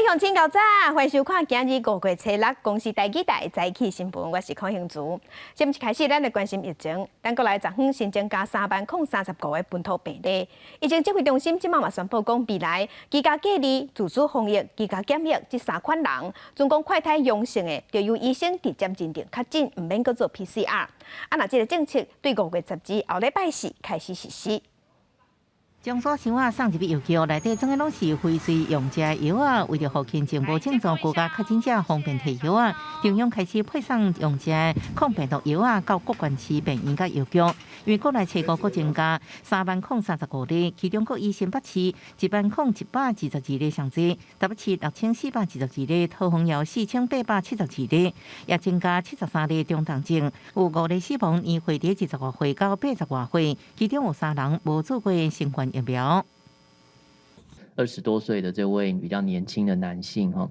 乡亲高早，欢迎收看今日5月7日公视台记台早起新闻，我是邝兴竹。节目一开始，咱来关心疫情。咱国内昨昏新增加33095个本土病例。疫情指挥中心即马嘛宣布讲，未来居家隔离、自主防疫、居家检疫这3款人，总共快筛阳性的，就由医生直接认定确诊，唔免搁做 PCR。那这个政策对5月12后礼拜4开始实施。 中山乡啊送入药局，内底总个拢是非水用食药啊。为着互轻症无症状国家确诊者方便摕药啊，中央开始配送用食抗病毒药啊到各县市病院甲药局。因为国内车祸各增加33035例，其中各医生北市10122例上济，台北市6422例，桃园也4872例，也增加73例中重症，有5例死亡，年岁伫20多岁到80多岁，其中有3人无做过新冠疫苗。20多岁的这位比较年轻的男性哈，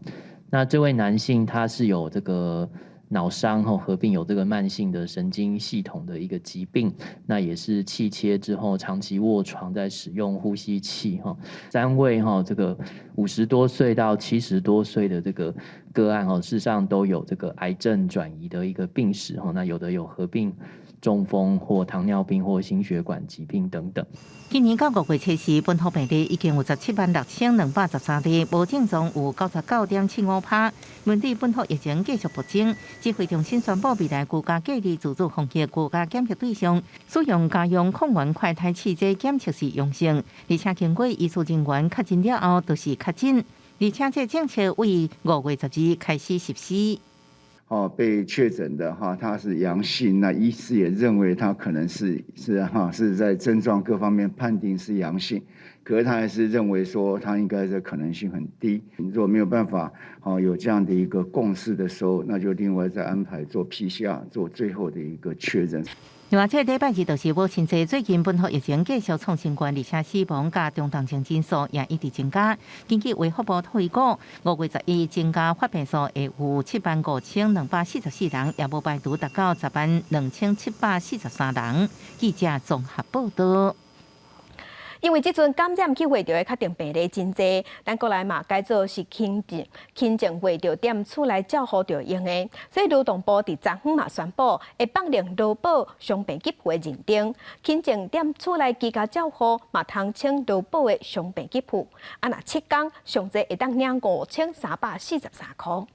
那这位男性他是有这个脑伤后合并有这个慢性的神经系统的一个疾病，那也是气切之后长期卧床在使用呼吸器哈。3位哈这个50多岁到70多岁的这个个案哈，事实上都有这个癌症转移的一个病史哈，那有的有合并 中风或糖尿病或心血管疾病等等。今年到5月7日，本土病例已经有176213例，无症状有99.75%。面对本土疫情继续暴增，指挥中心宣布，未来居家隔离自主防疫、居家检疫对象使用家用抗原快筛试剂检测是阳性，而且经过医术人员确诊了后，就是确诊，而且这政策为5月12开始实施。 被确诊的他是阳性，那医师也认为他可能是在症状各方面判定是阳性，可是他还是认为说他应该的可能性很低。如果没有办法有这样的一个共识的时候，那就另外再安排做 PCR 做最后的一个确认。 另外，这礼拜2就是母亲节，最近本土疫情继续创新高，而且死亡加中重症人数也一直增加。根据卫福部推估，5月11增加发病数会有75244人，也无排除达到102743人。记者综合报道。 因为即阵感染去卫调的确定病例真济，咱国内嘛改做是轻症卫调点厝内照护就用的，所以劳动部伫昨昏嘛宣布会放领劳保伤病给付的认定，轻症点厝内居家照护嘛通请劳保的伤病给付，若7天上济会当领5343块。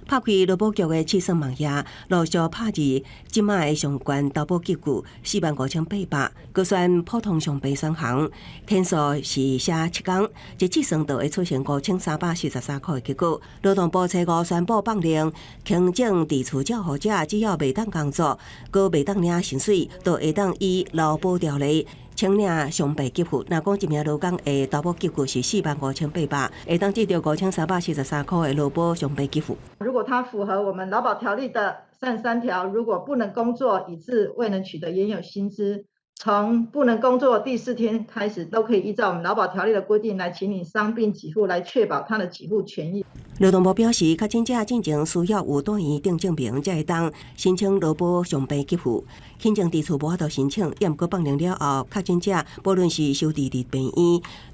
拍开劳保局的试算网页，陆续拍入即卖的上悬投保给付45800，各选普通伤病选项，天数是写7天，一计算就会出现5343块的结果。劳动部初5宣布放令，轻症伫厝照护者只要未当工作，佮未当领薪水，就会当依劳保条例 请领伤病给付，若讲一名劳工的投保给付是45800，会当得到5343块的劳保伤病给付。如果他符合我们劳保条例的33条，如果不能工作以致未能取得原有薪资，从不能工作第4天开始，都可以依照我们劳保条例的规定来请领伤病给付，来确保他的给付权益。 劳动部表示，确诊者进前需要有住院证证明，才会当申请劳保伤病给付。轻症伫厝无法度申请，也毋过放领了后，确诊者无论是收治伫病院、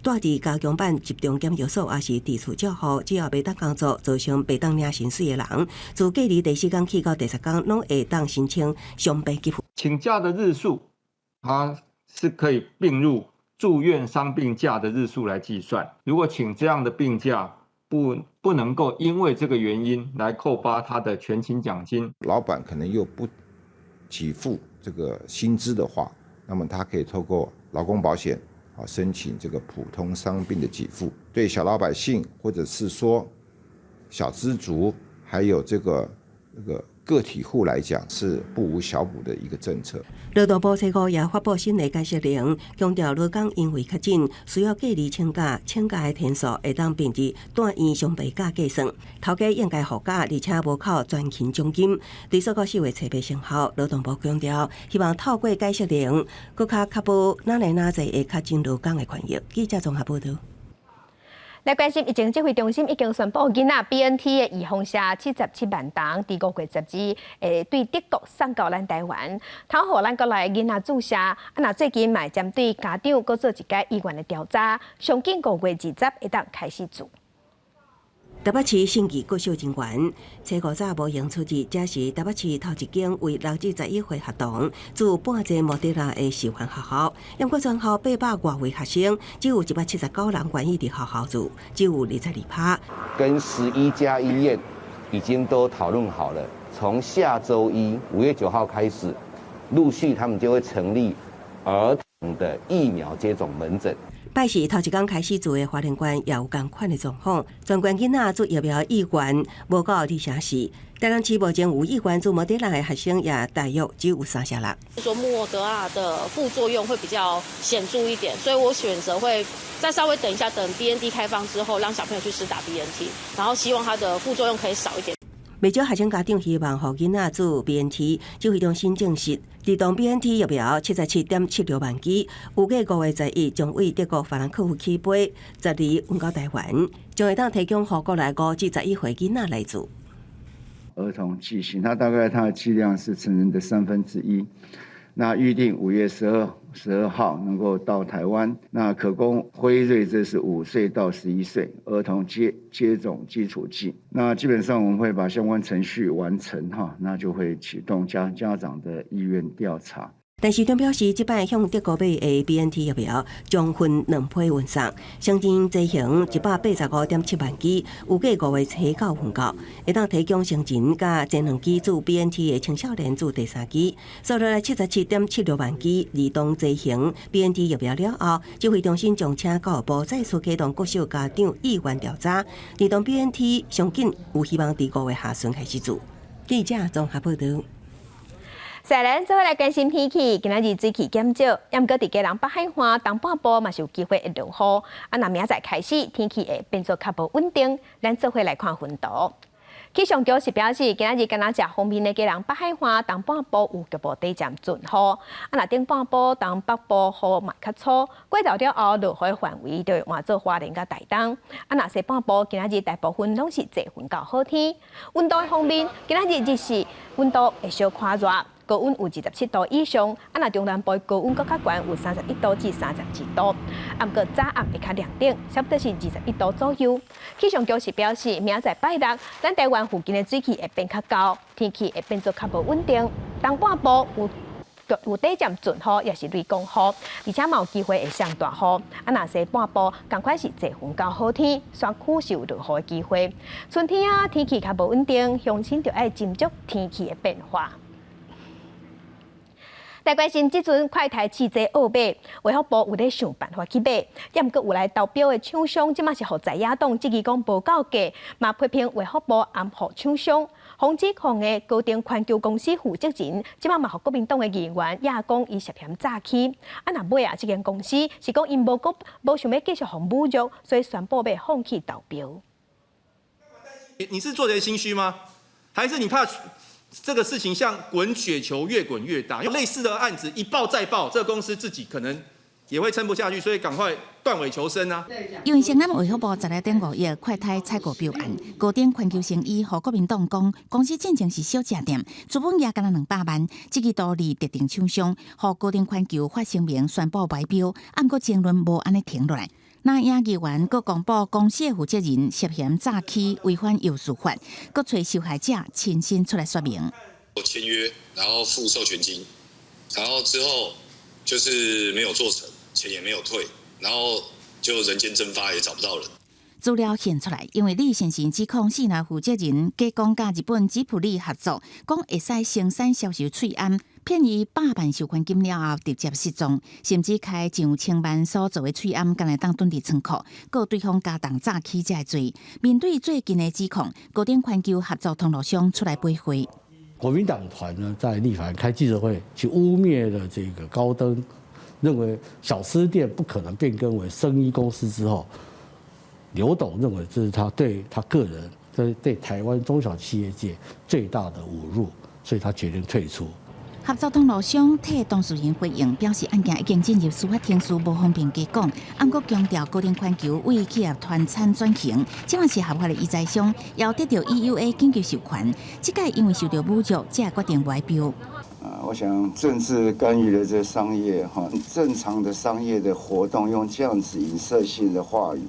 住伫加强版集中检疫所，还是伫厝照护，只要未当工作，造成未当领薪水的人，自隔离第4天起到第10天，拢会当申请伤病给付。请假的日数，它是可以并入住院伤病假的日数来计算。如果请这样的病假， 不能够因为这个原因来扣发他的全勤奖金，老板可能又不给付这个薪资的话，那么他可以透过劳工保险申请这个普通伤病的给付。对小老百姓或者是说小资族，还有这个个体户来讲，是不无小补的一个政策。劳动部初5也发布新的解释令，强调劳工因为确诊需要隔离请假，请假的天数会当并入住院伤病假计算，头家应该付假，而且无扣全勤奖金。对所到4月7日生效，劳动部强调，希望透过解释令，更加确保哪来哪侪的确诊劳工的权益。记者综合报道。 来关心疫情指挥中心已经宣布，囡仔 BNT 的预防射77万筒，伫5月12日对德国送到咱台湾，讨好咱国内囡仔注射。那最近嘛针对家长搁做一个意愿的调查，上紧5月20日会当开始做。台北市县议国小人员初五早无用出日，这是台北市头一间为6至11岁学童做半节莫德纳的示范学校。因过全校800多位学生，只有179人愿意伫学校做，只有22趴。跟11家医院已经都讨论好了，从下周一5月9号开始，陆续他们就会成立儿童的疫苗接种门诊。拜是头一天开始做的花莲县也有同款的状况，全县囡仔做疫苗意愿无到2成4。台南市目前有意愿做莫德纳的学生也大约只有30人。说莫德纳的副作用会比较显著一点，所以我选择会再稍微等一下，等 BNT 开放之后，让小朋友去施打 BNT， 然后希望它的副作用可以少一点。不少学生家长希望让囡仔做 BNT， 指挥中心证实，儿童 BNT 疫苗77.76万剂，预计5月11将为德国法兰克福起飞，12运到台湾，将会当提供给国内5至11岁囡仔来做。儿童剂型，它的剂量是成人的1/3。那预定5月12号能够到台湾，那可供辉瑞，这是5岁到11岁儿童接种基础剂。那基本上我们会把相关程序完成哈，那就会启动家长的意愿调查。但市长表示，这摆向德国买的 BNT 疫苗将分2批运送，象征剂型185.7万剂，预计5月初9运到，会当提供成人甲前2剂做 BNT 的青少年做第3剂，所落来77.76万剂儿童剂型 BNT 疫苗了后，指挥中心将请教育部再次启动国小家长意愿调查，儿童 BNT 上紧有希望伫5月下旬开始做。记者综合报道。再来，做伙来关心天气。今仔日水气减少，毋过伫基隆北海岸东半部嘛是有机会会落雨。那明仔开始天气会变作较无稳定。咱做伙来看分图。气象局是表示，今仔日敢若方面的基隆北海岸东半部有局部地渐准雨。若顶半部东北部雨嘛较粗，过昼了后落雨范围就会换做花莲甲台东。若西半部今仔日大部分拢是多云到好天。温度方面，今仔日是温度会小看热。高温有27度以上，若中南部高温搁较悬，有31度至32度。毋过早暗会较凉点，差不多是21度左右。气象局是表示，明仔拜六，咱台湾附近的水气会变较高，天气会变作较无稳定。东半部有短暂阵雨，也是雷公雨，而且嘛有机会会上大雨。若西半部同款是多云到好天，山区是有落雨的机会。春天天气较无稳定，乡亲就要斟酌天气的变化。来关心即阵快台汽车恶买，卫福部有咧想办法去买，也毋过有来投标的厂商，即马是互在野党质疑讲无够价，嘛批评卫福部暗唬厂商。防指控的高定环球公司负责人，即马嘛互国民党的议员也讲伊涉嫌诈欺。若买这间公司是讲因无想要继续互侮辱，所以宣布要放弃投标。你是做贼心虚吗？还是你怕？这个事情像滚雪球，越滚越大。有类似的案子一报再报，这个公司自己可能也会撑不下去，所以赶快断尾求生啊！因为成南卫福部12.5亿快胎采购标案，高点环球生意和国民党讲，公司进前是小吃店，资本也干了200万，这个道理特定厂商，和高点环球发声明宣布白标，按个争论无安尼停落来。那亚议员佮公布公司的负责人涉嫌诈欺、违反邮事法，佮找受害者亲身出来说明。签约，然后付授权金，然后之后就是没有做成，钱也没有退，然后就人间蒸发，也找不到人。资料显出来，因为李先生指控4名负责人假讲甲日本吉普力合作，讲会使生产销售翠安，骗伊100万收款金了后直接失踪，甚至开上千万所做的翠安，干来当蹲伫仓库，告对方加重诈欺这罪。面对最近的指控，高点环球合作通路商出来背回。国民党团呢，在立法院开记者会，去污蔑了这个高登，认为小吃店不可能变更为生医公司之后。刘董认为这是他对他个人、对台湾中小企业界最大的侮辱，所以他决定退出。合作通路商替当事人回应，表示案件已经进入司法程序，无方便加讲。按国强调，高点环球为企业团产转型，即嘛是合法的医材商，要得到 EUA 紧急授权。这届因为受到侮辱，才决定外标。我想政治干预的这商业正常的商业的活动，用这样子影射性的话语。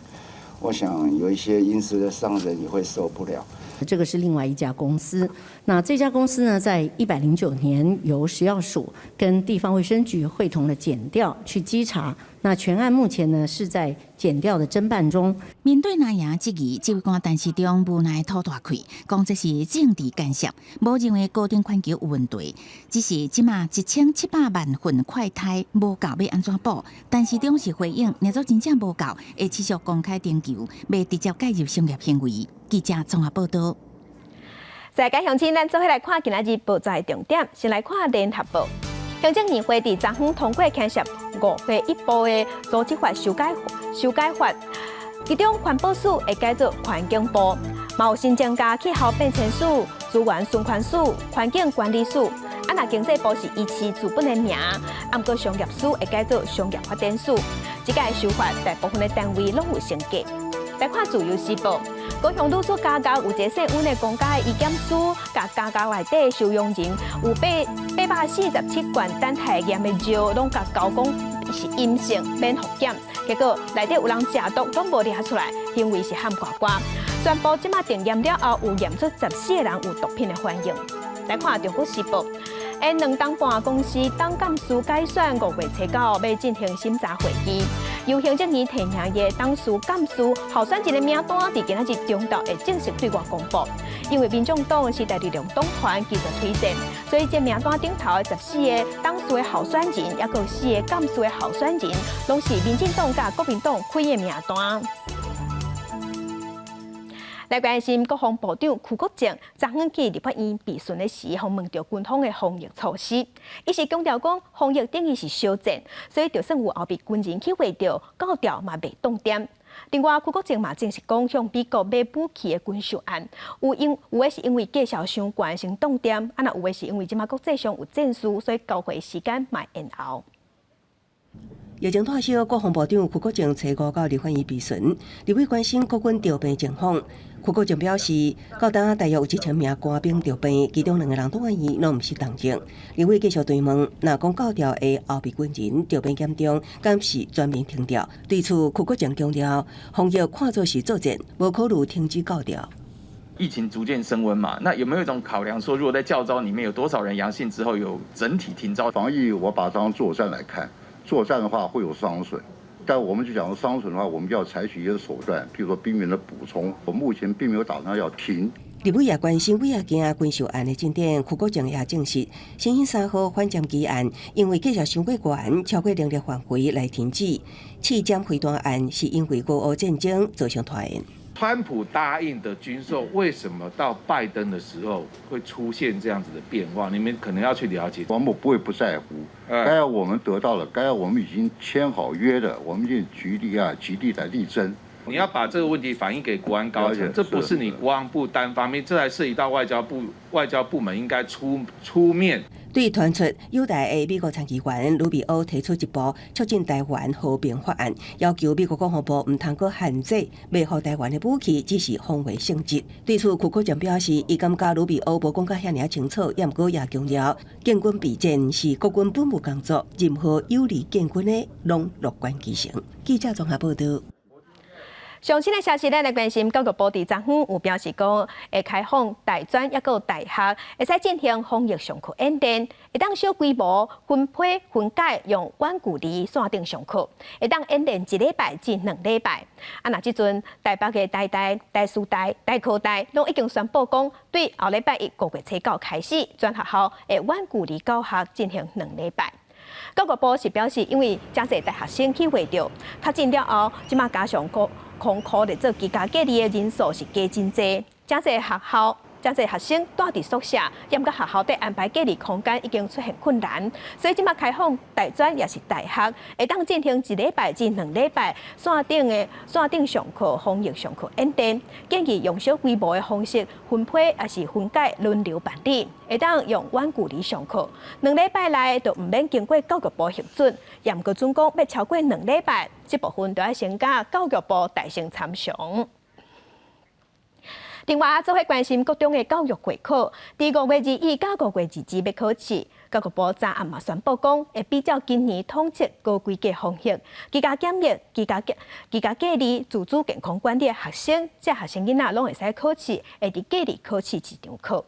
我想有一些因私的商人也会受不了。这个是另外一家公司。那这家公司呢，在109年由食药署跟地方卫生局会同的检调去稽查。那全案目前呢是在检调的侦办中。面对那样质疑，指挥官陈时中无奈吐大气，讲这是政治干涉，无认为高等环球有问题，只是即马1700万份快筛无够要安怎补？陈时中是回应，若做真正无够，会持续公开征求，要直接介入商业行为。记者综合报道。在该乡亲，咱做伙来看今仔日报纸的重点。先来看《联合报》，行政议会伫昨昏通过牵涉5岁以部的组织法修改法，其中环保署会改做环境部，嘛有新增加气候变迁署、资源循环署、环境管理署。若经济部是依其资本的名，毋过商业署会改做商业发展署。即届修法，大部分的单位拢有升格。来看《自由时报》。高雄律师家家有一个姓温的公家的意检署，甲家家内底收容人有847罐等体验的药，拢甲交讲是阴性免复检，结果内底有人食毒，拢无抓出来，行为是含瓜瓜。宣布即马定验了后，有验出14个人有毒品的反应。来看《中国时报》。2党半公司党干事改选5月初9要进行审查会议，由行政院提名的党事干事候选人的名单伫今仔日中昼会正式对外公布。因为民众党时代力量党团继续推荐，所以这名单顶头的14个党事的候选人，也有4个干事的候选人，拢是民进党甲国民党开的名单。来关心国防部长邱国正昨昏去立法院备询的时候，问到军方的防疫措施，伊是强调讲防疫等于是小战，所以就算有后备军人去围剿，高调嘛袂动点。另外，邱国正嘛证实讲向美国买武器的军售案，有的是因为价钱伤悬先动点，若有的是因为即马国际上有战事，所以交会时间嘛延后。疫情退烧，国防部长邱国正初5到立法院备询，立委关心国军调兵情况。邱国正表示，到当大约有1000名官兵调兵，其中2个人都愿意，拢毋是党政。立委继续追问，若讲高调的后备军人调兵严重，敢是全面停调？对此，邱国正强调，防疫看作是作战，无考虑停止高调。疫情逐渐升温嘛，那有没有一种考量说，如果在教召里面有多少人阳性之后，有整体停召？防疫我把它当作战来看，作战的话会有伤损。但我们就讲伤损的话，我们就要采取一些手段，譬如说兵员的补充。我目前并没有打算要停。立委也关心尾仔件军售案的进展，邱国正也证实，星期3号反占机案因为价值伤过悬，超过能力范围来停止。弃检飞弹案是因为俄乌战争造成拖延。川普答应的军售，为什么到拜登的时候会出现这样子的变化？你们可能要去了解。我们不会不在乎，该要我们得到了，该要我们已经签好约的，我们就极力来力争。你要把这个问题反映给国安高层，这不是你国防部单方面，这还涉及到外交部门应该出面。对传出友台的美国参议员卢比欧提出一部促进台湾和平法案，要求美国国防部唔通阁限制卖予台湾的武器，只是防卫性质。对此，邱国正表示，伊感觉卢比欧无讲甲遐尔清楚，也毋过也强调，建军备战是国军本务工作，任何有利建军的，拢乐观其成。记者综合报道。上新的消息，咱来关心教育部伫昨昏有表示讲，会开放大专也有大学会使进行防疫上课演练，会当小规模分批分解用远距离线顶上课，会当演练1礼拜至2礼拜。那即阵台北的台大、台师大、台科大拢已经宣布讲，对后礼拜1、5月初9开始，全学校会远距离教学进行2礼拜。教育部是表示，因为真侪大学生去围剿，确诊了后，即马加上空考的做居家隔离的人数是加真侪，真侪学生住伫宿舍，严格学校底安排隔离空间已经出现困难，所以即马开放大专也是大学，会当进行1礼拜至2礼拜线顶上课、防疫上课演练，建议用小规模的方式分批也是分解轮流办理，会当用远距离上课，2礼拜内就唔免经过教育部核准，也唔过准讲要超过2礼拜，这部分就要先甲教育部大声参详。另外，做伙关心各中的教育会考，伫5月21到5月22要考试。教育部昨暗嘛宣布讲，会比照今年统测高规格方式，居家检疫、居家隔离、自主健康管理的学生，这学生囡仔拢会使考试，会伫隔离考试市场考。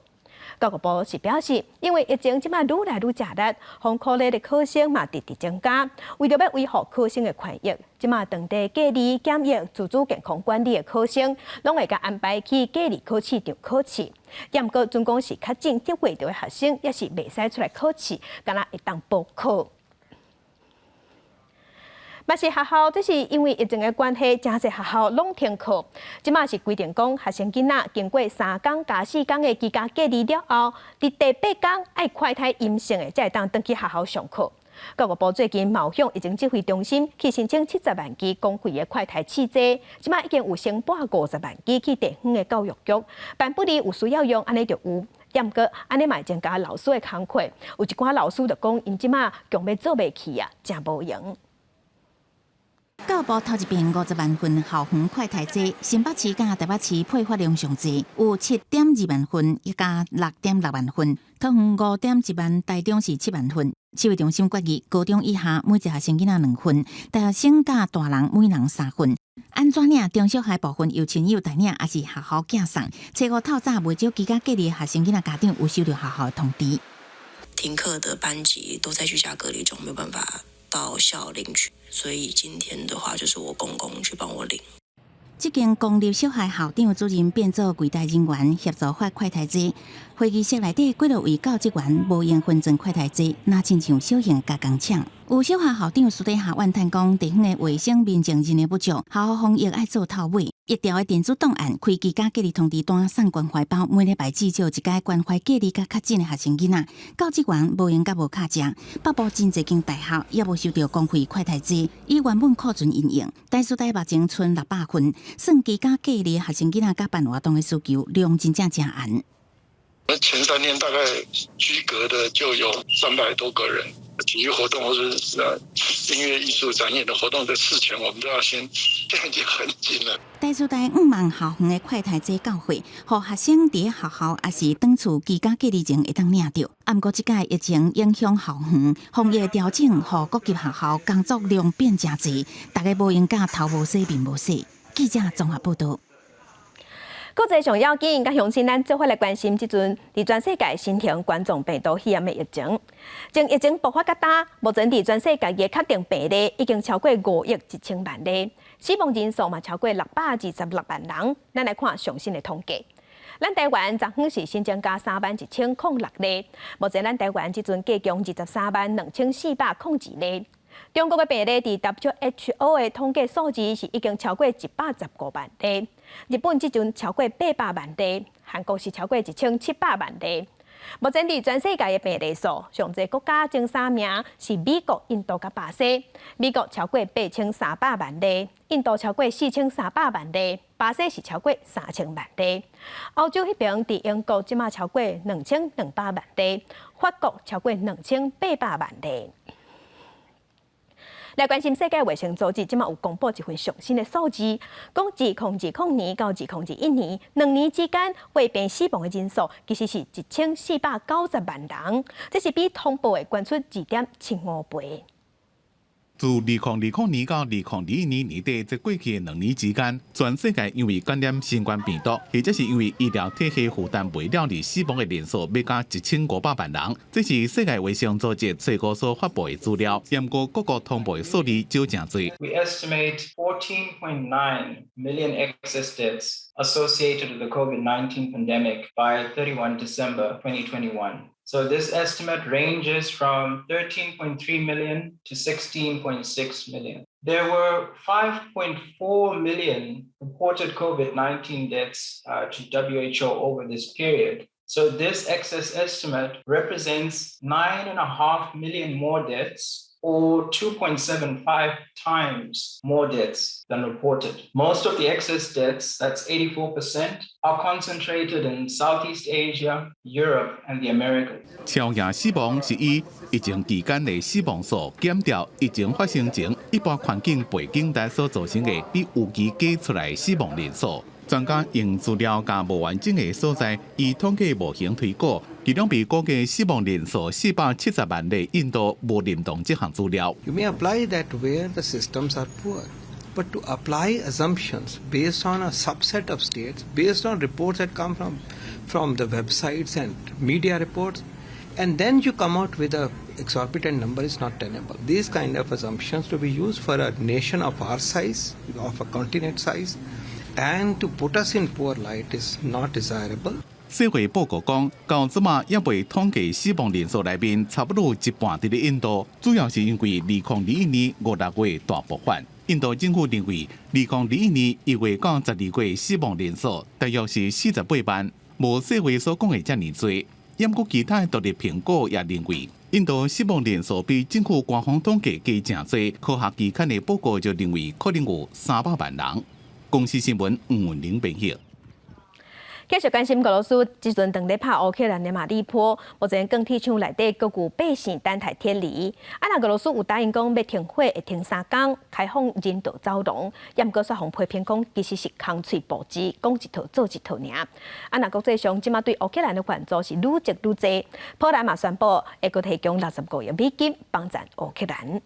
教育部是表示，因为疫情即马愈来愈热烈，防考类的考生嘛直直增加，为着要维护考生的权益，即马当地隔离检疫、自主健康管理的考生，拢会甲安排去隔离考试场考试。也毋过，准讲是确诊接轨着的学生，也是袂使出来考试，敢若会当补考。嘛是学校，这是因为疫情的关系，真侪学校拢停课。即马是规定讲，学生囡仔经过3天加4天的居家隔离了后，伫第8天爱快筛阴性的，才会当登去学校上课。教育部最近冒向疫情指挥中心去申请70万支公费的快筛试剂，即马已经有承办50万支去地方的教育局，办不离有需要用，安尼就有。也毋过，安尼嘛会增加老师的工课，有一寡老师就讲，因即马强要做袂起啊，真无用。教育部头一遍50万份校园快筛剂，新北市甲台北市配发量上济，有7.2万份，一加6.6万份。桃园5.1万，台中是7万份。指挥中心决议，高中以下每一学生囡仔2份，大学生甲大人每人3份。安怎领中小学部分由亲友代领，还是学校寄送？初5透早袂少居家隔离的学生囡仔家长有收到学校的通知。停课的班级都在居家隔离中，没有办法到校领取，所以今天的话就是我公公去帮我领。这间公立小学校长主任变做柜台人员协助发快筛剂，会议室内底几多位教职员无用分赠快筛剂，那亲像小型加工厂。有小学校长私底下怨叹讲，地方的卫生面前真的不足，学校防疫爱做到尾。一条的电子档案开居家隔离通知单送关怀包，每礼拜至少一届关怀隔离甲确诊的学生囡仔，教职员无用甲无卡食。北部真侪间大学也无收到公费快筛剂，以原本库存应用。台师大目前剩600份，算居家隔离的学生囡仔甲办活动的需求量真正真暗。前3天大概居隔的就有300多个人，体育活动或者音乐艺术展演的活动的事前，我们都要先，这样已经很紧了。台师大5万校园的快筛剂到货，互学生伫学校也是当厝居家隔离前会当领到。不过这届疫情影响校园，防疫调整，互各级学校工作量变真济，大家无用甲头无洗面无洗。记者综合报道。国际上要紧，甲乡亲咱做伙来关心即阵伫全世界新型冠状病毒肺炎的疫情。从疫情爆发到大，目前伫全世界嘅确定病例已经超过5亿1千万例，死亡人数嘛超过626万人。咱来看上新的统计。咱台湾昨昏是新增加31106例，目前咱台湾即阵计共232401例。中国的病例伫 WHO 的统计数字是已经超过115万例，日本即阵超过800万例，韩国是超过1700万例。目前伫全世界的病例数，上侪国家前3名是美国、印度甲巴西。美国超过8300万例，印度超过4300万例，巴西是超过3000万例。欧洲迄边伫英国即马超过2200万例，法国超过2800万例。来关心世界卫生组织，即马有公布一份上新的数字，讲2020年到2021年2年之间，患病死亡的人数其实是1490万人，这是比通报的悬出2.75倍。自2020年到2021年年底，这过去的2年之间，全世界因为感染新冠病毒，或者是因为医疗体系负担袂了而死亡的人数，要到1500万人。这是世界卫生组织最高所发布的资料，不过各国通报的数字少真多。We estimate 14.9 million excess deaths associated with the COVID-19 pandemic by 31 December 2021. So this estimate ranges from 13.3 million to 16.6 million. There were 5.4 million reported COVID-19 deaths to WHO over this period. So this excess estimate represents 9.5 million more deaths, or 2.75 times more deaths than reported. Most of the excess deaths, that's 84%, are concentrated in Southeast Asia, Europe, and the Americas. 超额死亡是以疫情期间的死亡数减掉疫情发生前一般环境背景下所造成的比预期计出来的死亡人数。专家用资料甲无完整的所在，以统计模型推估，其中被估计死亡人数470万的印度无认同这项资料。You may apply that where the systems are poor, but to apply assumptions based on a subset of states, based on reports that come from the websites and media reports, and then you come out with a exorbitant number is not tenable. These kind of assumptions to be used for a nation of our size, of a continent size, and to put us in poor light is not desirable. 世卫报告讲，到即马也未统计死亡人数内面，差不多一半伫咧印度，主要是因为2021年5、6月大爆发。印度政府认为，2021年1月到12月死亡人数大约是48万，无世卫所讲的遮尔多。不过其他独立评估也认为，印度死亡人数比政府官方统计加诚多。科学期刊的报告就认为可能有300万人。公司新闻黄文玲编译。继续关心俄罗斯即阵当咧拍乌克兰的马利坡，目前钢铁厂内底各有8线等待撤离。若俄罗斯有答应讲要停火，会停3天，开放人道走廊。不过说，批评讲其实是空嘴布置，讲一套做一套尔。若国际上即马对乌克兰的援助是愈积愈多，波兰嘛宣布会阁提供65亿美金帮助乌克兰。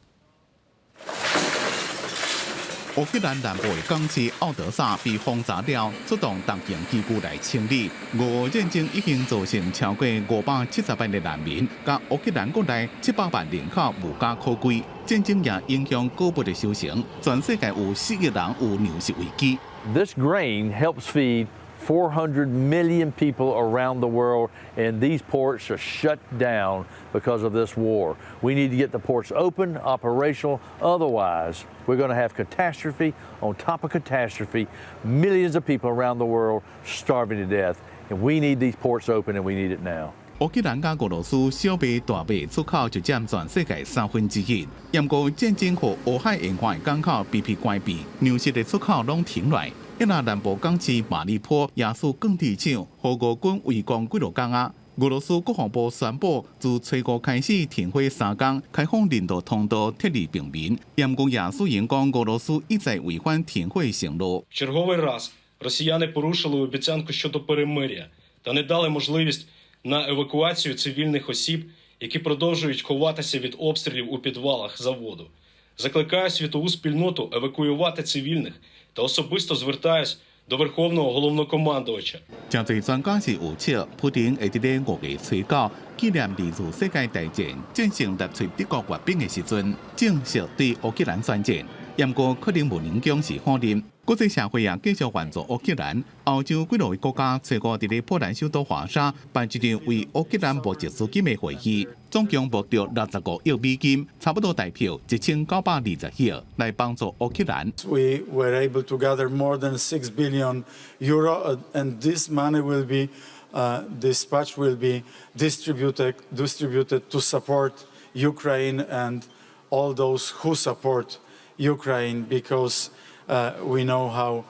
乌克兰南部的港市奥德萨被轰炸了，出动当地机构来清理。俄战争已经造成超过570万的难民，甲乌克兰国内700万人口无家可归。战争也影响购物的修行，全世界有4亿人有粮食危机。This grain helps feed 400 million people around the world, and these ports are shut down because of this war. We need to get the ports open, operational. Otherwise, we're going to have catastrophe on top of catastrophe, millions of people around the world starving to death. And we need these ports open, and we need it now. 乌克兰甲俄罗斯小麦、大麦出口就占全世界1/3。不过战争和乌海沿岸的港口被关闭，粮食的出口拢停来。一那南部港市马利坡也是钢铁厂，和俄军围攻几落天啊。俄罗斯国防部宣布，自初5开始停火3天，开放人道通道撤离平民。不过也虽然讲俄羅斯一再违反停火承諾。Черговий раз росіяни порушили обіцянку щодо перемир'я та не дали можливість на евакуацію цивільних осіб, які продовжують ховатися від обстрілів у підвалах заводу. Закликаю світову спільноту евакуювати цивільних та особисто звертаюсь до Верховного Головнокомандувача. 真侪專家是預測，普丁會伫咧5月初9紀念2次世界大戰戰勝納粹德國閱兵的時陣，正式對烏克蘭宣戰。不過可能無能強勢反應，國際社會也繼續援助烏克蘭。歐洲幾多個國家初5伫咧波蘭首都華沙辦一場為烏克蘭募集資金的會議，總共募到65億美金，差不多代表1920億，來幫助烏克蘭。We were able to gather more than 6 billion euro, and this money will be dispatched, will be distributed to support Ukraine and all those who support Ukraine, because we know how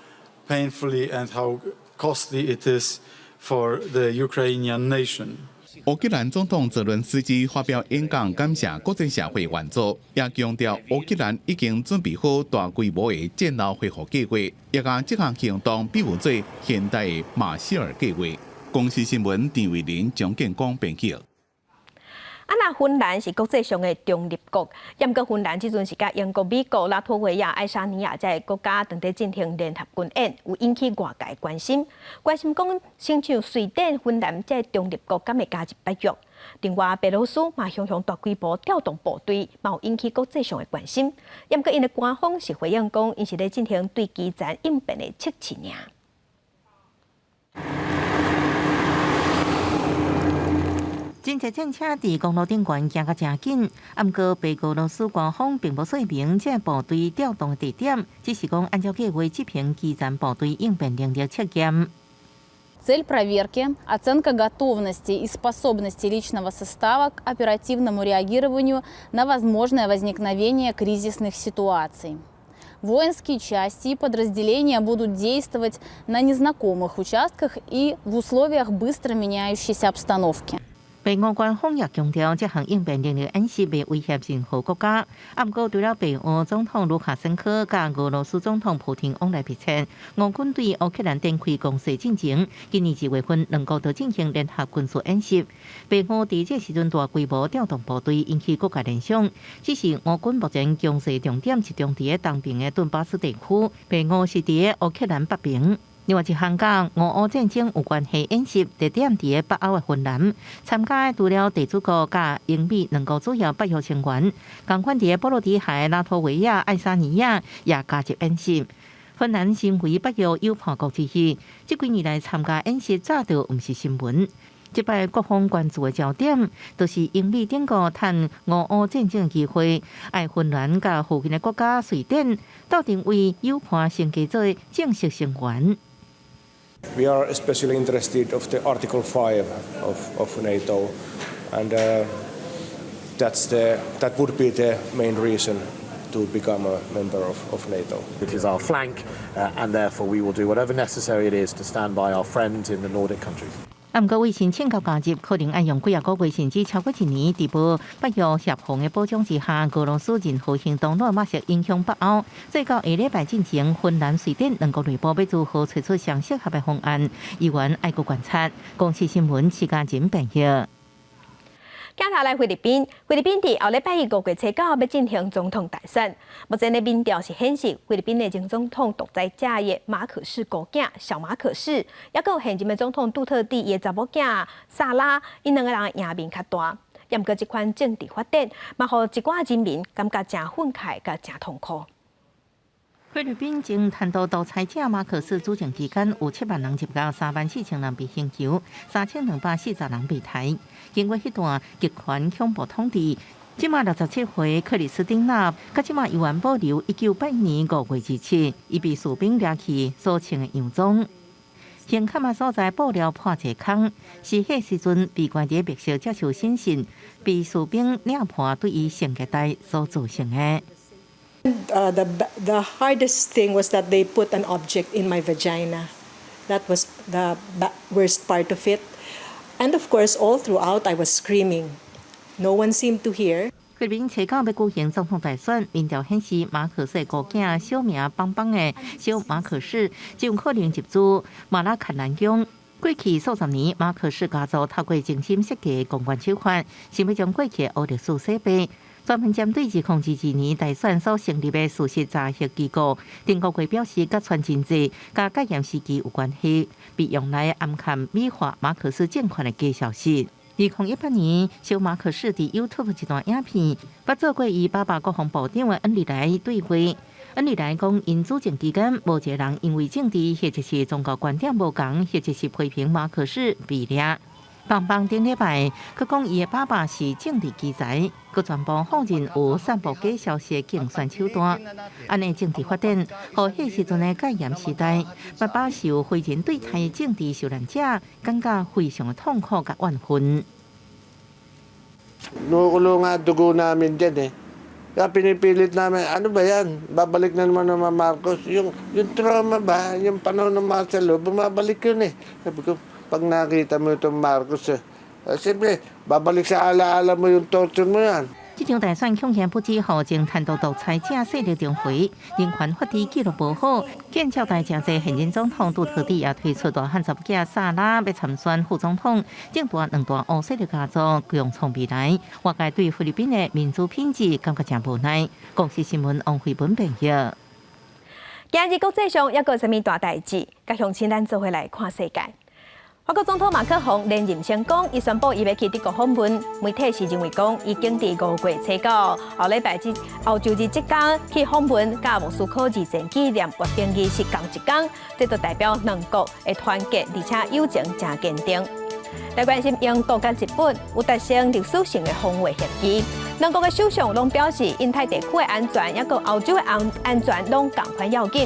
painfully and how costly it is for the Ukrainian nation. 烏克蘭總統澤倫斯基發表演講，感謝國際社會援助，也強調烏克蘭已經準備好大規模的戰後恢復計劃，也將這項行動比喻做現代的馬歇爾計劃。公司新聞陳偉林、張建光編輯。那芬蘭是國際上的中立國，不過芬蘭即陣是甲英國、美國、拉脫維亞、愛沙尼亞這些國家正在進行聯合軍演，有引起外界關心。關心講，親像瑞典、芬蘭這中立國，敢會加入北約？另外，白羅斯嘛向大規模調動部隊，嘛有引起國際上的關心。不過，因的官方是回應講，因是咧進行對基站應變的測試爾。真濟戰車佇公路頂懸行個真緊，不過白俄羅斯官方並無說明這部隊調動地點，只是講按照計劃執行基站部隊應變能力測驗。Цель проверки – оценка готовности и способности личного состава к оперативному реагированию на возможное возникновение кризисных ситуаций. Воинские части и подразделения будут действовать на незнакомых участках и в условиях быстро меняющейся обстановки. 白俄官方也强调，这项应变能力演习未威胁任何国家。不过，除了白俄总统卢卡申科甲俄罗斯总统普京往来密切，俄军对乌克兰展开攻势进程。今年2月份，两国都进行联合军事演习。白俄伫这时阵大规模调动部队，引起国家联想。只是俄军目前攻势重点集中伫东边的顿巴斯地区，白俄是伫乌克兰北边。另外一项甲俄乌战争有关系演习，地点伫北欧的芬兰，参加除了地主国甲英美两个主要北约成员，同款伫波罗的海、拉脱维亚、爱沙尼亚也加入演习。芬兰身为北约友伴国之一，这几年来参加演习早就毋是新闻。这摆各方关注的焦点，就是英美等国趁俄乌战争机会，爱芬兰甲附近的国家瑞典，斗阵为友伴升级做正式成员。We are especially interested of the Article 5 of NATO, and that would be the main reason to become a member of NATO. It is our flank, and therefore we will do whatever necessary it is to stand by our friends in the Nordic countries. 不过，为申请加入，可能要用几个月甚至超过1年。伫无北约协防的保障之下，俄罗斯任何行动都马上影响北欧。最到下礼拜进行，芬兰、瑞典两国内部要如何找出上适合的方案，议员爱国观察。公司新闻时间真朋友。今头来菲律宾，菲律宾伫后礼拜1 5月初9号要进行总统大选。目前的民调是显示，菲律宾的前总统独裁者的马可仕高囝小马可仕，也有现任的总统杜特地的查某囝萨拉，因两个人赢面较大。也毋过，这款政治发展，嘛，互一寡人民感觉真愤慨，甲真痛苦。菲律宾前贪渎独裁者马可仕主政期间，有7万人入监，34000人被刑求，3240人被逮。经过迄段极权恐怖统治，即马67岁克里斯汀娜，甲即马依然保留1982年5月27日，伊被士兵掠去所穿的洋装。刑勘的所在布料破一孔，是迄时阵被关伫密室接受审讯，被士兵领破对伊性虐待所造成的。The hardest thing was that they put an object in my vagina. That was the worst part of it. And of course, all throughout, I was screaming. No one seemed to hear. 菲律宾初9要举行总统大选，民调显示马可仕高囝小名邦邦的小马可仕，就有可能入主马拉坎南宫。过去数十年，马可仕家族透过精心设计的公关手法，想要将过去的黑历史洗白。专门针对2022年大选所成立的事实查核机构，定国会表示，甲传真济、甲戒严时期有关系，被用来暗砍美化马可仕政权的假消息。2018年，小马可仕伫 YouTube 一段影片，捌做过伊爸爸国防部长的恩利来对话。恩利来讲，因主政期间，无一个人因为政治或者是宗教观点无同，或者是批评马可仕被抓。邦邦顶礼拜，佮讲伊的爸爸是政治奇才，佮全部放任有散布假消息的竞选手段。安尼政治发展，互迄时阵的戒严时代，爸爸受非人对待的政治受难者，感觉非常的痛苦甲怨愤。Nukulo nga dugo namin dyan eh. Kaya pinipilit namin, ano ba yan? Babalik na naman ng Marcos. Yung trauma ba? Yung panahon ng Marcelo, bumabalik yun eh. Sabi ko, pag nakita mo itong Marcos, siyempre, babalik sa alaala mo yung torture mo yan. 这场大选恐险不止，互前贪渎独裁者势力重回，人权法治记录无好，见招待真济现任总统杜特地也推出大汉查某囝萨拉要参选副总统，政大两大乌势力家族共创未来，外界对菲律宾的民主品质感觉真无奈。公司新闻王慧文报道。今日国际上还有啥物大代志？甲乡亲咱做伙来看世界。法国总统马克宏连任成功，伊宣布伊要去德国访问。媒体是认为讲，已经伫5月初9后礼拜欧洲日即天去访问，甲莫斯科二战纪念阅兵仪式同一天，这就代表两国的团结，而且友情真坚定。来关心英国甲日本有达成历史性的防卫协议，两国的首相拢表示，印太地区的安全，也个欧洲的安全拢同款要紧。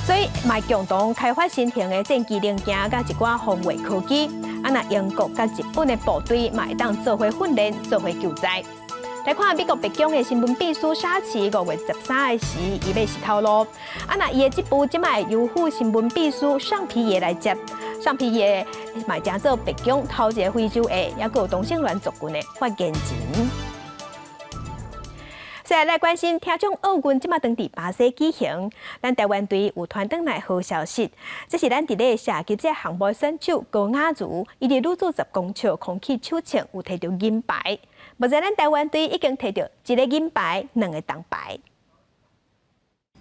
所以，卖共同开发新型的战机零件，甲一寡防卫科技。那英国甲日本的部队嘛会当做伙训练、做伙救灾。来看美国白宫的新闻秘书沙奇5月13日时，伊要是透露，那伊的这部即卖由副新闻秘书尚皮耶来接。上批也卖正做北京头一个非洲的，也有同性恋族群的发言人。接下来关心听众奥运即马当伫巴西举行，咱台湾队有传转来好消息，这是咱伫咧射击这项目选手高雅茹，伊伫女子10公尺空气手枪有摕到银牌。目前咱台湾队已经摕到1个银牌、2个铜牌。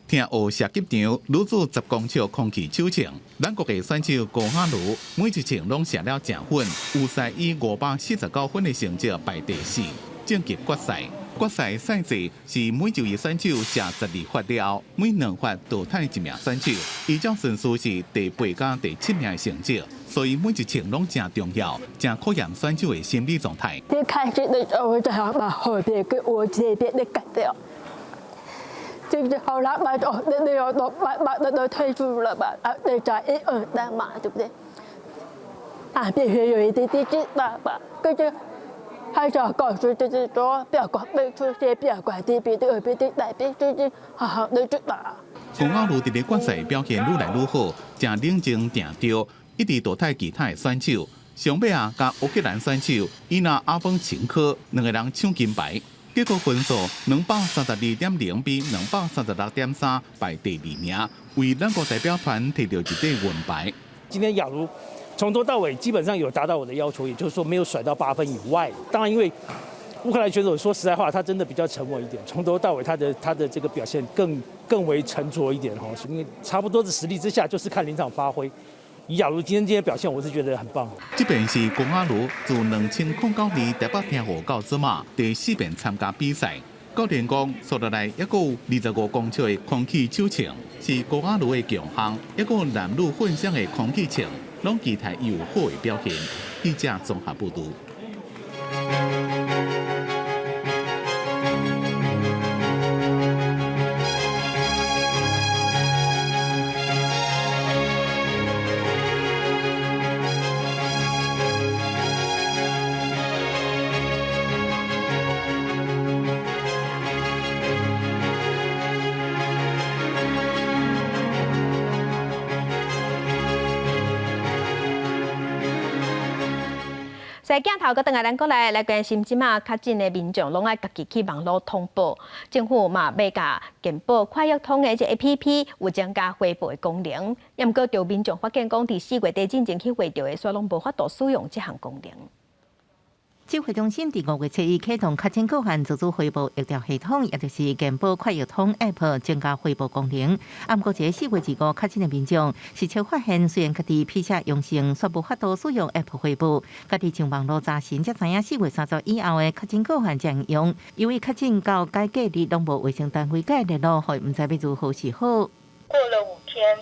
听学射击场女子10公尺空气手枪，咱国的选手高雅茹每一枪拢射了正稳，有赛以549分的成绩排第4，晋级决赛。决赛赛制是每一位选手射12发了，每2发淘汰1名选手，依照顺序是第8甲第7名的成绩，所以每一枪拢正重要，正考验选手的心理状态。一开始的时候，我就想把后边跟我这边的改掉。就是后来把都退出了吧，再加1、2、3嘛，对不对？必须有一点点知道吧，跟着还是要告诉就是说，不要管背出些，不要管这边的、那边的、那边就是好好的知道。高雅茹伫咧决赛表现愈来愈好，正冷静定着，一直淘汰其他的选手。上尾甲乌克兰选手伊娜阿峰秦科2个人抢金牌。结果分数232.0比236.3排第2名，为咱国代表团摕到1块银牌。今天雅茹从头到尾基本上有达到我的要求，也就是说没有甩到8分以外。当然，因为乌克兰选手说实在话，他真的比较沉稳一点，从头到尾他的这个表现更为沉着一点哈。因为差不多的实力之下，就是看临场发挥。以雅茹今天的表现，我是觉得很棒。这边是高雅茹自2009年台北听护到即马第4遍参加比赛。教练讲，所落来还有25公尺的空气手枪是高雅茹的强项，还有男女混双的空气枪，拢期待伊有好的表现。记者综合报道。在镜头个等下，咱过来关心即马较近的民众，拢爱家己去网络通报。政府嘛要甲健保快易通的这 APP 有增加回报的功能，也毋过就民众发现讲，伫4月底进前去回调的，所以拢无法度使用这项功能。指挥中心伫5月7日启动较真个案自主回报疫调系统，也就是健保快易通 App 增加回报功能。不过，这4月25较真的民众是才发现，虽然家己批测阳性，却无法度使用 App 回报。家己上网络查询，才知影4月30以后的较真个案将用，由于较真到改隔日拢无卫生单位甲联络，所以唔知要如何是好。过了5天，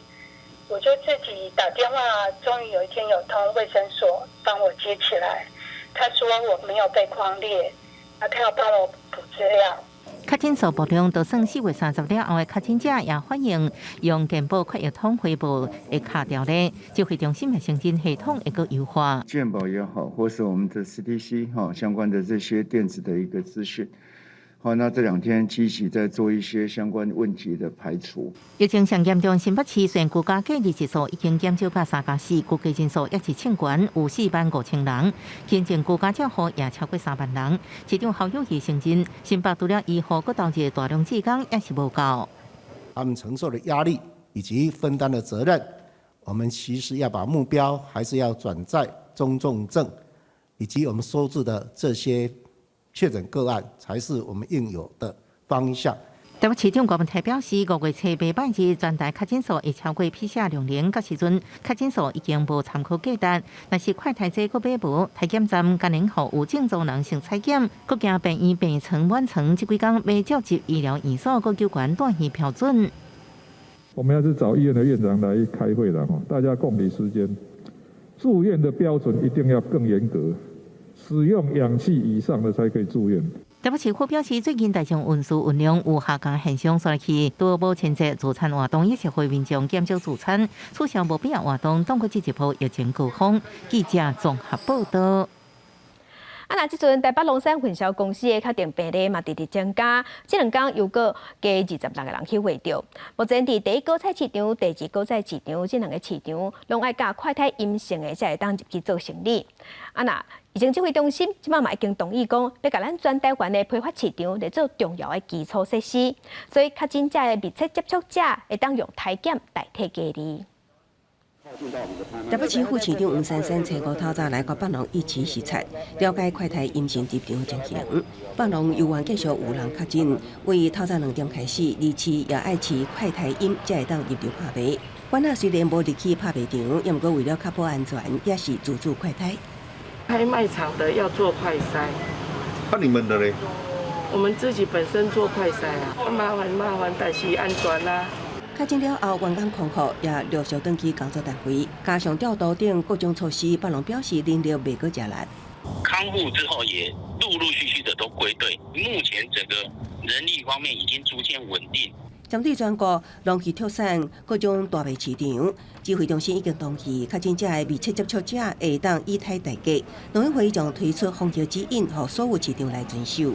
我就自己打电话，终于有一天有通卫生所帮我接起来。他说我没有被匡列，他要帮我补资料。确诊数暴量，就算4月30日后的确诊者也欢迎用健保快易通回报的卡条咧，指挥中心的行政系统会个优化。健保也好，或是我们的 CDC 相关的这些电子的一个资讯。好，那这2天积极在做一些相关问题的排除。疫情上严重新北市虽然居家隔离指数已经减少到3+4，居家人数也是清悬，有45000人，新增居家照护也超过3万人。市长侯友宜承认，新北除了医护，各导致大量志工也是无够。他们承受的压力以及分担的责任，我们其实要把目标还是要转在中重症，以及我们收治的这些确诊个案才是我们应有的方向。台北市长郭文泰表示，5月7日拜日全台确诊数会超过批下2年，到时阵确诊数已经无参考价值。但是快筛剂阁买无，体检站今年后有正常人性采检，阁惊病院病床满床，这几天未召集医疗院所阁求悬断线标准。我们要是找医院的院长来开会了哈，大家共体时间，住院的标准一定要更严格。使用氧气以上的才可以住院。台北市府表示，最近大众运输运量有下降现象，所以多无前节自餐活动，也是会民众减少自餐，取消无必要活动，当过这一波疫情高峰。记者综合报道。那即阵台北龙山分销公司的确定病例嘛直直增加，即2天又过加26个人去围着。目前伫第一果菜市场、第2果菜市场即2个市场，拢爱甲快筛阴性的才会当入去做生意。那疫情指挥中心即摆嘛已经同意讲，要甲咱全台湾的批发市场来做重要的基础设施，所以确诊者的密切接触者会当用体检代替隔离。台北市副市长黄珊珊初5透早来到北农一起视察，了解快筛阴性入场情形。北农由原继续有人确诊，为透早2点开始，离市也爱持快筛阴才会当入场拍卖。馆仔虽然无入去拍卖场，也毋过为了确保安全，也是自助快筛。开卖场的要做快筛，那你们的嘞？我们自己本身做快筛啊，麻烦，但是安全啦。确诊了后，员工康复也陆续登记工作单位，加上调度等各种措施，北农表示能力未过吃力。康复之后也陆续的都归队，目前整个人力方面已经逐渐稳定。针对全国农渔特产各种大卖市场，指挥中心已经同意确诊者的密切接触者会当以体代价。农委会将推出防疫指引，让所有市场来遵守。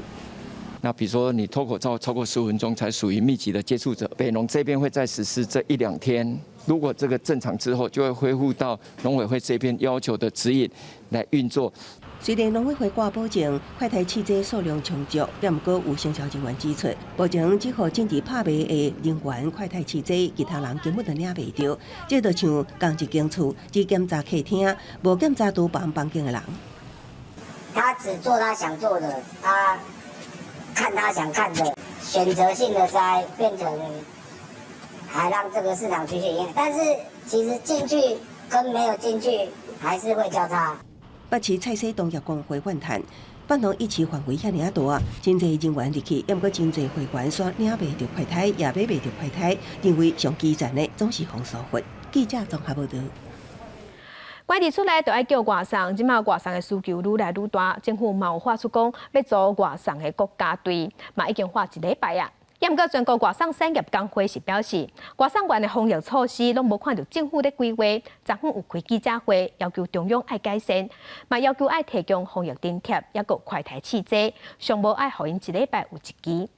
那比如说你脱口罩超过15分钟才属于密集的接触者，北农这边会在实施这1-2天，如果这个正常之后，就会恢复到农委会这边要求的指引来运作。虽然农委会挂保证快筛试剂数量充足，但毋过有生肖人员指出，保证只互正伫拍卖的人员快筛试剂，其他人根本就领袂到。这就像同一间厝，只检查客厅，无检查厨房间的人。他只做他想做的，他看他想看的，选择性的筛变成还让这个市场继续营业。但是其实进去跟没有进去还是会交叉。北市菜市农业工会反弹，北农一市范围遐尔大，真侪人员入去，也毋过真侪会员煞领袂到快筛，也买袂到快筛，认为上基层的总是防疏忽。记者综合报道。关地出来就爱叫外送，即马外送的需求愈来愈大，政府嘛有发出讲要组外送的国家队，嘛已经发1礼拜啊。也毋过全国外送产业工会是表示，外送员的防疫措施拢无看到政府咧规划，昨昏有开记者会，要求中央爱改善，嘛要求爱提供防疫津贴，也有快筛试剂，上无爱互因1礼拜有1支。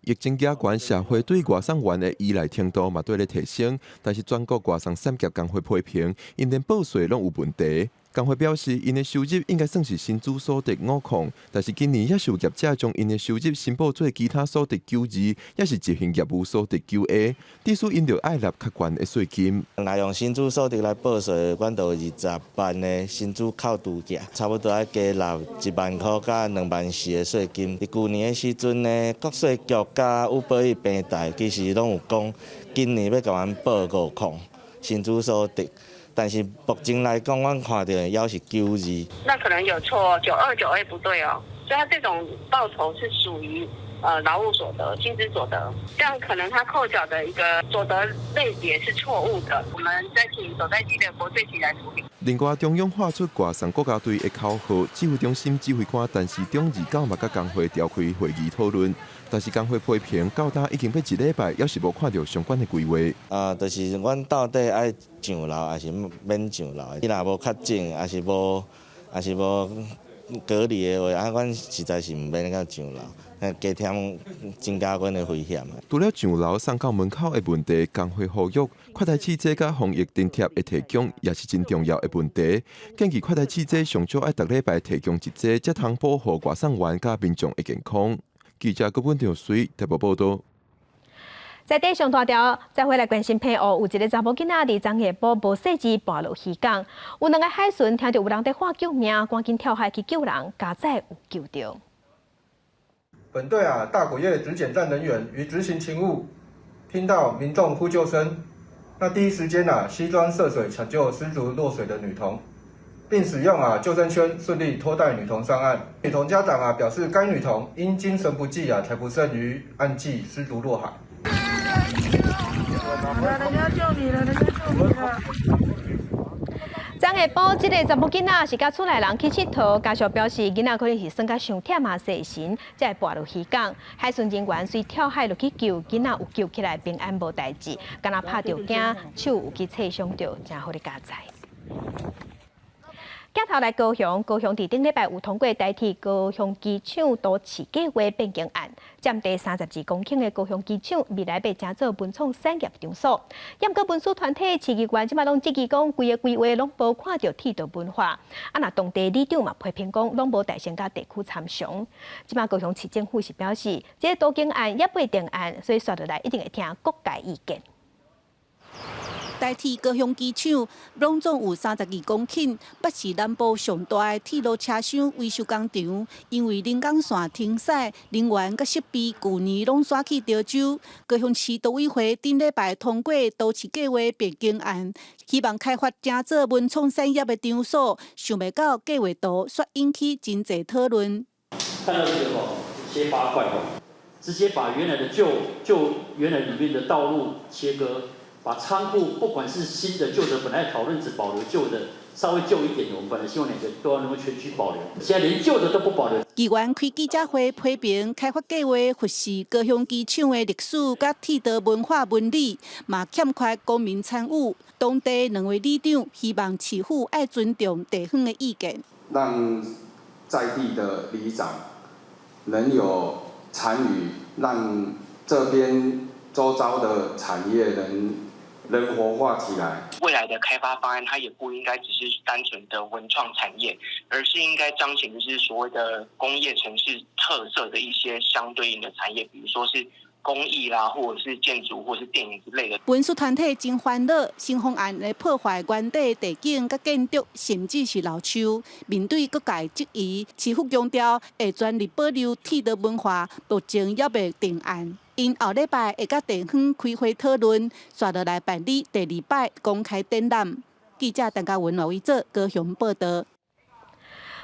疫情加悬，社会对外送员的依赖程度嘛对咧提升，但是全国外送产业工会批评，因连报税拢有问题。工会表示，因的收入应该算是薪资所得5项，但是今年也有业者将因的收入申报做其他所得92，也是执行业务所得9A，致使因着爱纳较悬的税金。若用薪资所得来报税，阮就20万的薪资扣除价，差不多要加纳1万块到2万4的税金。伫去年的时阵呢，国税局甲有保育平台其实拢有讲，今年要甲阮报5项薪资所得。但是目前来讲，我看到的要是92。那可能有错，92、9A 不对哦。所以他这种报酬是属于劳务所得、薪资所得，这样可能他扣缴的一个所得类别是错误的。我们再请所在地的国税局来处理。另外，中央发出外送国家队的口号，指挥中心指挥官陈时中29嘛甲工会召开会议讨论。但是工会批评，到今已经要1礼拜，也是无看到相关的规划。就是阮到底爱上楼，还是免上楼？你若无确诊，还是无隔离的话，阮实在是毋免到上楼，加添增加阮的危险。除了上楼送到门口的问题，工会呼吁快筛试剂甲防疫津贴的提供也是真重要的问题。建议快筛试剂上少爱逐礼拜提供1剂，才通保护外送员甲民众的健康。记者郭文条随台北报道。在地上大条，再回来关心澎湖，有一个查某囡仔伫昨下晡无细致跋落渔港，有2个海巡听到有人在喊救命，赶紧跳海去救人，加载有救到。本队大果叶指检站人员于执行勤务，听到民众呼救声，那第一时间西装涉水抢救失足落水的女童。并使用救生圈顺利拖带女童上岸。女童家长表示，该女童因精神不济才不慎于岸际失足落海。人家救你了，人家救你了。昨下晡，这个查某囡仔是甲厝内人去佚佗，家属表示囡仔可能是耍甲伤忝细心，才会跋落渔港。海巡人员随跳海落去救囡仔，有救起来平安无代志，敢若拍到惊，手有去刺伤到，真好的加载。镜头来高雄，高雄伫顶礼拜有通过代替高雄机场都市计划变更案，占地32公顷的高雄机场未来被征做文创产业场所。不过文书团体市议员即马拢积极讲，规个规划拢无看到铁道文化。那当地里长嘛批评讲，拢无大县甲地区参详。即马高雄市政府是表示，这都更案也不定案，所以刷落来一定会听各界意见。代替高雄机场，拢总有32公顷，捌是南部上大的铁路车厢维修工厂。因为临港线停驶，人员甲设备去年拢刷去潮州。高雄市都委会顶礼拜通过都市计划变更案，希望开发征做文创产业的场所。想袂到计划图却引起真侪讨论。看到这个切八块直接把原来的原来里面的道路切割。把仓库不管是新的旧的，本来讨论只保留旧的，稍微旧一点的，我们本来希望两个都要能够全区保留，现在连旧的都不保留。议员开记者会批评开发计划忽视高雄机场的历史甲铁道文化纹理，嘛欠缺公民参与。当地两位里长希望市府爱尊重地方的意见，让在地的里长能有参与，让这边周遭的产业能活化起来。未来的开发方案，它也不应该只是单纯的文创产业，而是应该彰显就是所谓的工业城市特色的一些相对应的产业，比如说是工艺啦，或者是建筑，或者是电影之类的。文书团体真烦恼，新方案来破坏原地地景、甲建筑，甚至是老树。面对各界质疑，市府强调会全力保留铁道文化，目前也未定案。因后礼拜会甲地方开会讨论，刷落来办理第2摆公开展览。记者陈嘉文为做高雄报道。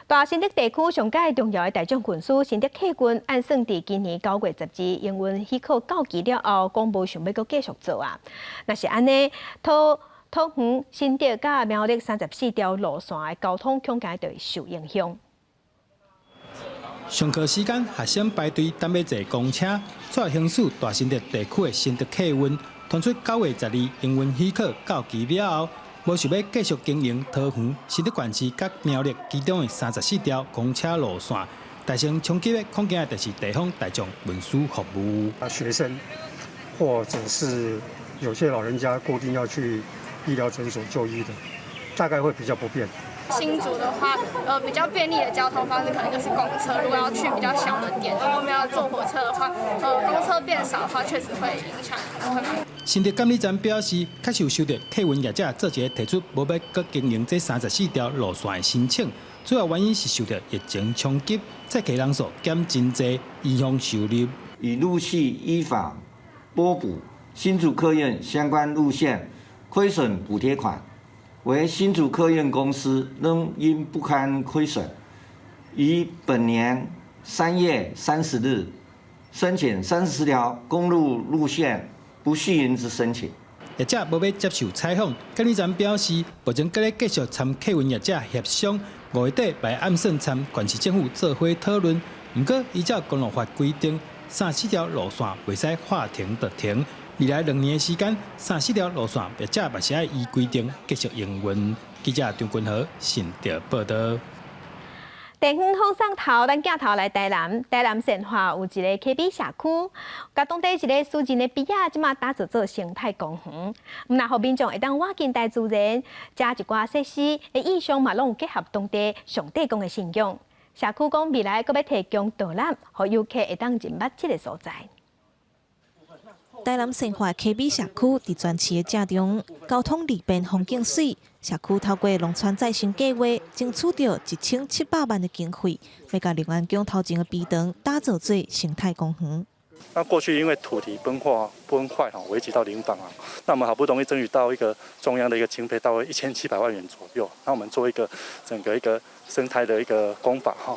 大新竹地区上届重要的大众运输新竹客运，按算伫今年9月10日营运许可到期了后，公无想要阁继续做啊。若是安尼，桃园、新竹甲苗栗34条路线的交通恐惊就会受影响。上课时间，学生排队等要坐公车，出行驶大新竹地区的新竹客运，传出9月10日营运许可到期了后，无想要继续经营桃园、新竹县市甲苗栗其中的34条公车路线，造成冲击的恐惊就是地方大众运输服务。学生或者是有些老人家固定要去医疗诊所就医的，大概会比较不便。新竹的话，比较便利的交通方式可能就是公车。如果要去比较小的点，如果我们要坐火车的话，公车变少的话，确实会影响，可能会蛮。新竹监理站表示，确实有收到客运业者做一个提出无要搁经营这34条路线的申请，主要原因是受到疫情冲击，载客人数减真济，影响收入。已陆续依法拨补新竹客运相关路线亏损补贴款。为新竹客运公司仍因不堪亏损，于本年3月30日申请34条公路路线不续营之申请。业者无要接受采访，监理站表示，目前搁咧继续参客运业者协商，5月底来暗算参县市政府做伙讨论。不过，依照公路法规定，34条路线袂使话停就停。未来2年的时间，34条路线业者嘛是要依规定继续营运。记者张君和新竹报道。地方放送头，咱镜头来台南。台南善化有一个 KB 社区，甲当地一个私人的比亚，即马打造做生态公园。那互民众会当walk进大自然，加一寡设施的意向嘛，拢有结合当地上帝公的信仰。社区讲未来阁要提供导览，互游客会当入捌这个所在。台南善化 KB 社区伫全市的正中，交通利便，风景水。社区透过农村再生计划，争取到1700万的经费，要甲龙安宫头前的碧塘打造做生态公园。那过去因为土地崩坏危及到林房啊，那我们好不容易争取到一个中央的一个经费，大约1700万元左右。那我们做一个整个一个生态的一个工法哈。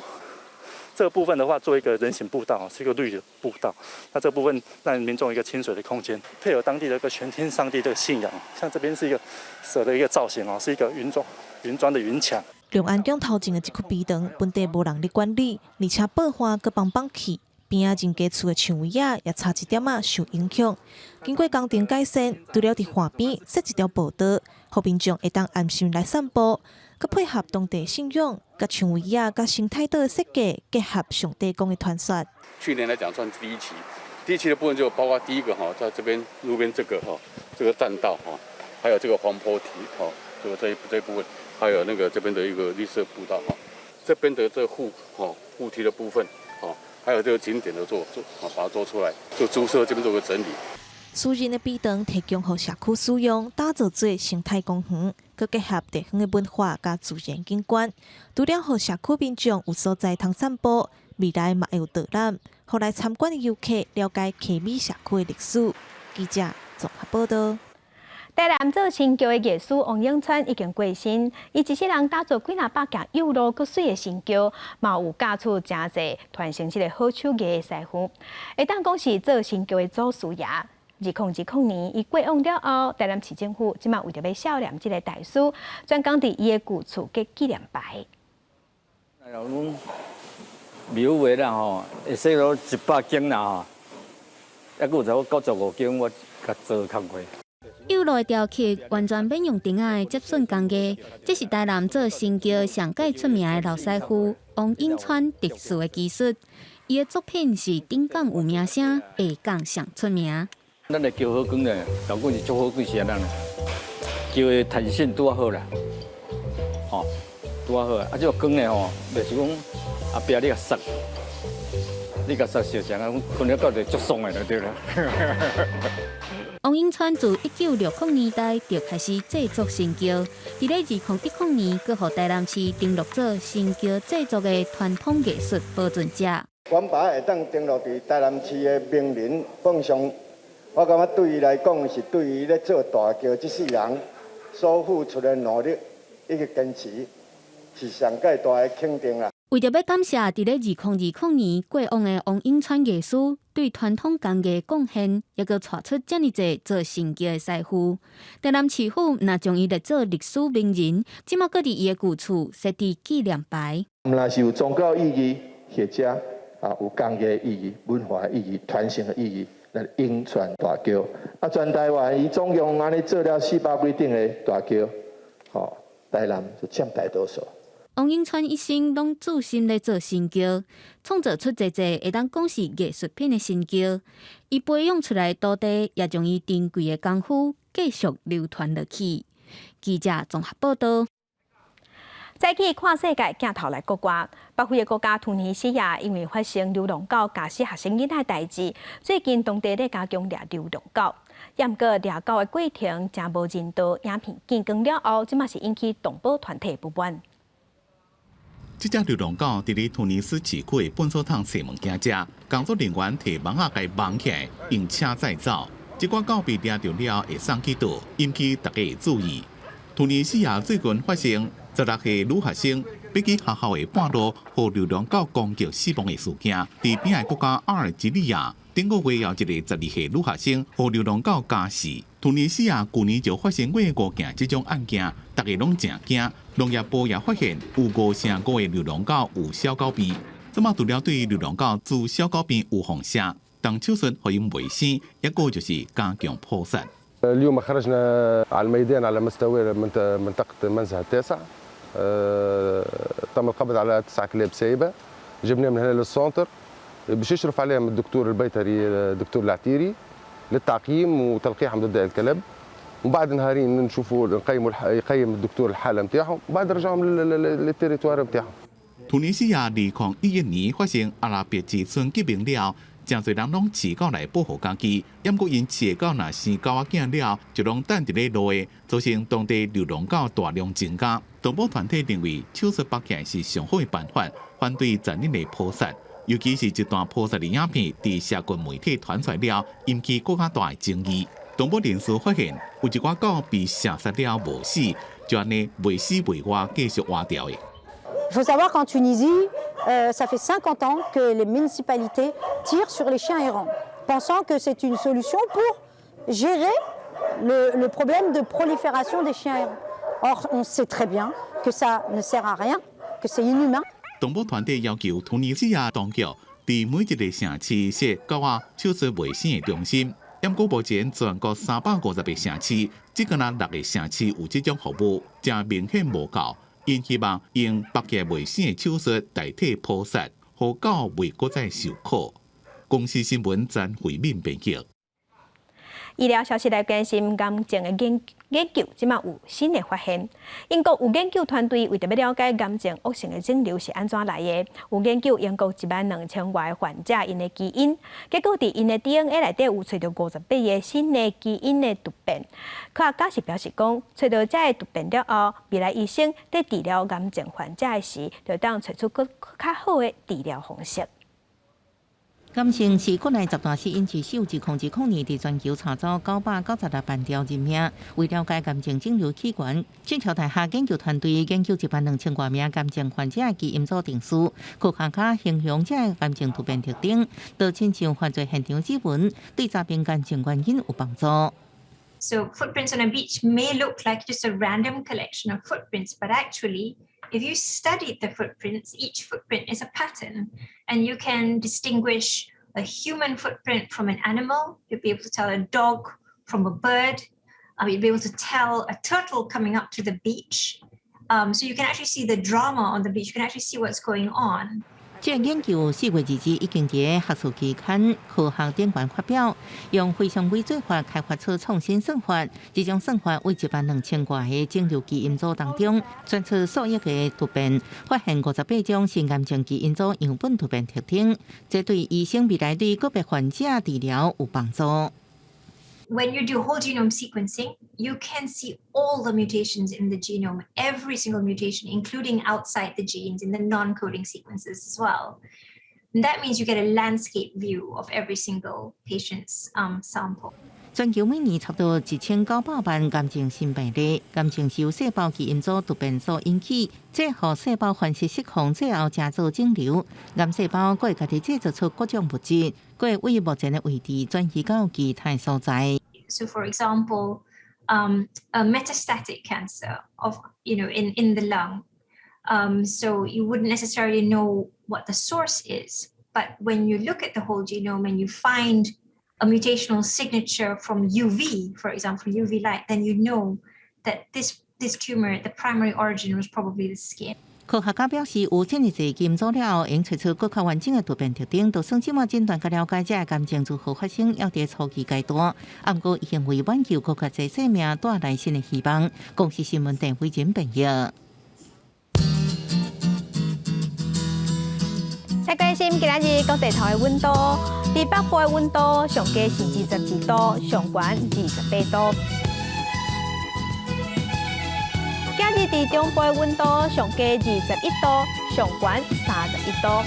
这个部分的话，做一个人行步道，是一个绿的步道。那这部分让民众一个清水的空间，配合当地的一个全天上帝的信仰。像这边是一个蛇的一个造型哦，是一个云砖的云墙。龙安宫头前的这块碧塘，本地无人咧管理，而且爆花佮帮帮去，边仔人家厝的树位啊，也差一点仔受影响。经过工程改善，除了伫河边设一条步道，互民众会当安心来散步。佮配合当地信仰，甲唱位啊、甲生态岛的设计结合上帝宫的传说。去年来讲算第一期，第一期的部分就包括第一个在这边路边这个这个栈道还有这个黄坡堤这一部分，还有那个这边的一个绿色步道这边的这护梯的部分还有这个景点的把它做出来，就注册这边做个整理。私人的笔场提供予社区使用，打造做生态公园，佮结合地方的文化甲自然景观，除了予社区民众有所在通散步，未来嘛会有导览，互来参观的游客了解溪美社区的历史。记者综合报道。台南做新桥的艺术王永川已经过身，伊一世人打造几百件又老佮水的新桥，嘛有教出真侪传承这个好手艺的师傅。会当讲是做新桥的祖师爷。2020年，伊过往了后，台南市政府即马为着要孝念这个大师，专讲伫伊的旧厝给纪念牌。阮庙话啦会使到100间啦还佫有95间我甲做工过。有路的雕刻完全免用钉仔的接榫工艺，这是台南做新桥上界出名的老师傅王永川特殊的技术。伊的作品是顶港有名声，下港上出名。咱的桥好光咧，老公是足好几时啊？咱桥的弹性拄好啦，拄好啊！这个光咧就是讲后壁你甲塞，烧成啊，可能到就足爽的就对啦。王永川自1960年代就开始制作新桥，伫咧2010年，佮互台南市登录做新桥制作的传统艺术保存者。原牌会当登录伫台南市的名人榜上，我感觉对伊来讲是对于咧做大桥这世人所付出的努力以及坚持，是上界大的肯定啦。为着要感谢伫咧2020年过往的王永川艺师对传统工艺贡献，也佮带出遮尔济做新桥的师傅。台南市府若将伊列做历史名人，即马佮伫伊的旧厝设置纪念牌。若是有宗教意义，或者有工艺的意义、文化的意义、传承的意义，来永传大桥。全台湾伊总共安尼做了400几顶的大桥，台南就占大多数。王永川一生拢注心咧做新桥，创造出侪侪会当讲是艺术品的新桥。伊培养出来土地，也将伊珍贵的功夫继续流传落去。记者综合报道。再去看世界，镜头来国外。北非的国家突尼西亚因为发生流浪狗咬死学生囡仔代志，最近当地咧加强抓流浪狗。不过抓狗的过程真无人道，影片见光了后，即马是引起动保团体不满。这只流浪狗伫咧突尼斯市区本所趟找物件食，工作人员摕网仔甲绑起来，用车载走。这款狗被抓到了，会送去倒，引起大家的注意。突尼西亚最近发生16个女学生要去学校的半路，被流浪狗攻击死亡的事件。伫边个国家阿尔及利亚，顶个月有一个12岁女学生被流浪狗咬死。突尼西亚去年就发生过5件这种案件，大家拢真惊。农业部也发现有5成5的流浪狗有小狗病。这么除了对流浪狗治小狗病有放射，动手术互因袂生，一个就是加强扑杀。اليوم خرجنا على الميدان على مستوى منطقة المنزه التاسع. تم القبض على 9 كلاب سايبة. جبناهم من هنا للسونتر باش يشرف عليهم الدكتور البيطري الدكتور العتيري للتعقيم وتلقيحهم ضد الكلاب. وبعد نهارين نشوفوا يقيم الدكتور الحالة نتاعهم، وبعد نرجعهم للتيريتوار نتاعهم. 突尼西亚2011年发生阿拉伯之春革命了。真侪人拢饲狗来保护家己，不过因饲的狗若生狗仔囝了，就拢等伫咧路的，造成当地流浪狗大量增加。动保团体认为手术绑起来是上好的办法，反对残忍的扑杀，尤其是一段扑杀的影片伫社群媒体传出来了，引起更加大的争议。动保人士发现有一寡狗被射杀了无死，就安尼未死未活继续活掉的。Il faut savoir qu'en Tunisie, ça fait 50 ans que les municipalités tirent sur les chiens errants, pensant que c'est une solution pour gérer le problème de prolifération des chiens errants. Or, on sait très bien que ça ne sert à rien, que c'est inhumain. 动保团体要求突尼西亚当局伫每一个城市设狗仔手术卫生的中心。不过目前全国350个城市，只有6个城市有这种服务，真明显无够。因希望用百劫未醒的手术代替菩萨，互狗未搁再受苦。公司新闻詹慧敏编辑。医疗消息来关心癌症的研究，即马有新的发现。英国有研究团队为着要了解癌症恶性的肿瘤是安怎来的，有研究英国12000外患者因的基因，结果伫因的 DNA 内底有找到58个新的基因的突变。科学家是表示讲，找到这个突变了后，未来医生在治疗癌症患者的时，就当找出更较好的治疗方式。癌症是国内十大死因之首，自2002年伫全球查找996万条人命。为了解癌症肿瘤起源，剑桥大学研究团队研究12000多名癌症患者基因组定数，科学家形容这癌症突变特征，就亲像犯罪现场指纹，对查明癌症原因有帮助。So footprints on a beach may look like just a random collection of footprints, but actually, if you studied the footprints, each footprint is a pattern, and you can distinguish a human footprint from an animal. You'll be able to tell a dog from a bird. You'll be able to tell a turtle coming up to the beach. So you can actually see the drama on the beach. You can actually see what's going on. 这研究4月2日已经伫学术期刊《科学典范》发表，用非常规做法开发出创新算法。这种算法为12000多个肿瘤基因组当中，选出数亿个突变，发现58种是癌症基因组样本突变特征。这对医生未来对个别患者治疗有帮助。When you do whole genome sequencing, you can see all the mutations in the genome, every single mutation, including outside the genes in the non-coding sequences as well. And that means you get a landscape view of every single patient's sample. 全球每年差不多1900万癌症新病例，癌症是由细胞基因组突变所引起，这互细胞反射释放最后加做肿瘤。癌细胞佫会家己制造出各种物质，佫会为目前的位置转移到其他所在。So, for example, a metastatic cancer of in the lung. So you wouldn't necessarily know what the source is, but when you look at the whole genome and you find a mutational signature from UV, for example, UV light, then you know that this tumor, the primary origin was probably the skin. 科学家表示，有这么侪基因组了后，用找出更较完整的突变特征，就算即马诊断甲了解这癌症如何发生，要伫初期阶段。不过，已经为挽救更较侪生命带来新的希望。公司新闻陈慧珍编译。来关心今仔日各地头的温度，伫北部的温度上低是22度，上悬28度。今日伫中部的温度上低21度，上悬31度。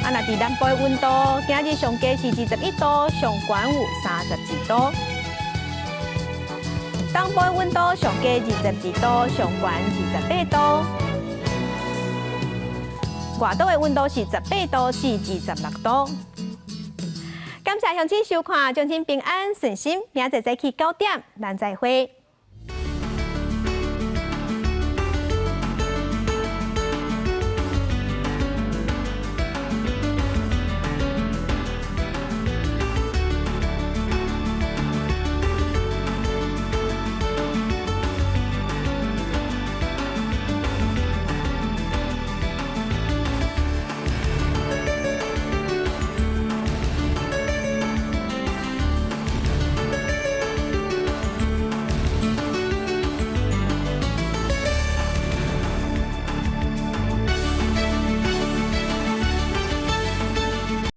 若伫南部的温度，今日上低是21度，上悬有32度。东部的温度上低22度，上悬28度。外岛的温度是18度，是26度。感谢乡亲收看，将亲平安顺心，明仔载早起9点，咱再会。